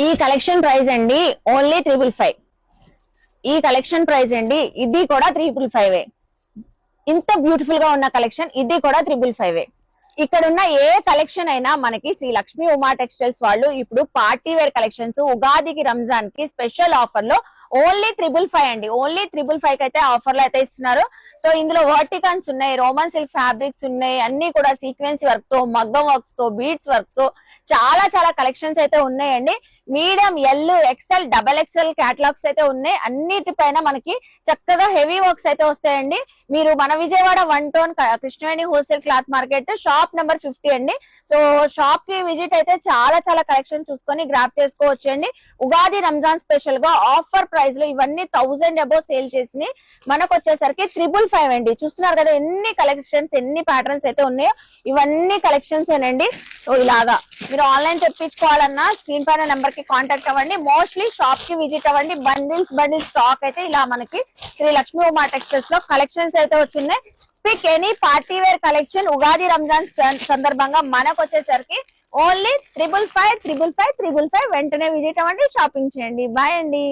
ఈ collection price అండి only 555. ఈ కలెక్షన్ ప్రైస్ అండి ఇది కూడా 555. ఇంత బ్యూటిఫుల్ గా ఉన్న కలెక్షన్ ఇది కూడా 555. ఇక్కడ ఉన్న ఏ కలెక్షన్ అయినా మనకి శ్రీ లక్ష్మీ ఉమా టెక్స్టైల్స్ వాళ్ళు ఇప్పుడు పార్టీ వేర్ కలెక్షన్స్ ఉగాదికి రంజాన్ కి స్పెషల్ ఆఫర్ లో ఓన్లీ 555 అండి. ఓన్లీ 555 కి అయితే ఆఫర్ లో అయితే ఇస్తున్నారు. సో ఇందులో వర్టికన్స్ ఉన్నాయి, రోమన్ సిల్క్ ఫ్యాబ్రిక్స్ ఉన్నాయి, అన్ని కూడా సీక్వెన్స్ వర్క్ తో, మగ్గం వర్క్స్ తో, బీడ్స్ వర్క్ తో చాలా చాలా కలెక్షన్స్ అయితే ఉన్నాయండి. Medium, L, XL, double XL catalogues అయితే ఉన్నాయి. అన్నిటిపైన మనకి చక్కగా హెవీ వర్క్స్ అయితే వస్తాయండి. మీరు మన Vijayawada 1 town Krishnaveni wholesale cloth market shop number 50 అండి. సో షాప్ కి విజిట్ అయితే చాలా చాలా కలెక్షన్ చూసుకొని గ్రాప్ చేసుకోవచ్చు అండి. ఉగాది రంజాన్ స్పెషల్ గా ఆఫర్ ప్రైస్ లో ఇవన్నీ 1000 అబోవ్ సేల్ చేసి మనకు వచ్చేసరికి 555 అండి. చూస్తున్నారు కదా ఎన్ని కలెక్షన్స్, ఎన్ని ప్యాటర్న్స్ అయితే ఉన్నాయో ఇవన్నీ కలెక్షన్స్ ఏనండి. సో ఇలాగా మీరు ఆన్లైన్ తెప్పించుకోవాలన్నా స్క్రీన్ పైన నెంబర్ కి కాంటాక్ట్ అవ్వండి. మోస్ట్లీ షాప్ కి విజిట్ అవ్వండి. బండిల్స్ స్టాక్ అయితే ఇలా మనకి శ్రీ లక్ష్మీ ఉమా టెక్స్టైల్స్ లో కలెక్షన్స్ అయితే వచ్చినాయి. Pick any party wear collection Ugadi Ramzan సందర్భంగా మనకు వచ్చేసరికి ఓన్లీ 555 వెంటనే విజిట్ అవ్వండి, షాపింగ్ చేయండి. బాయ్ అండి.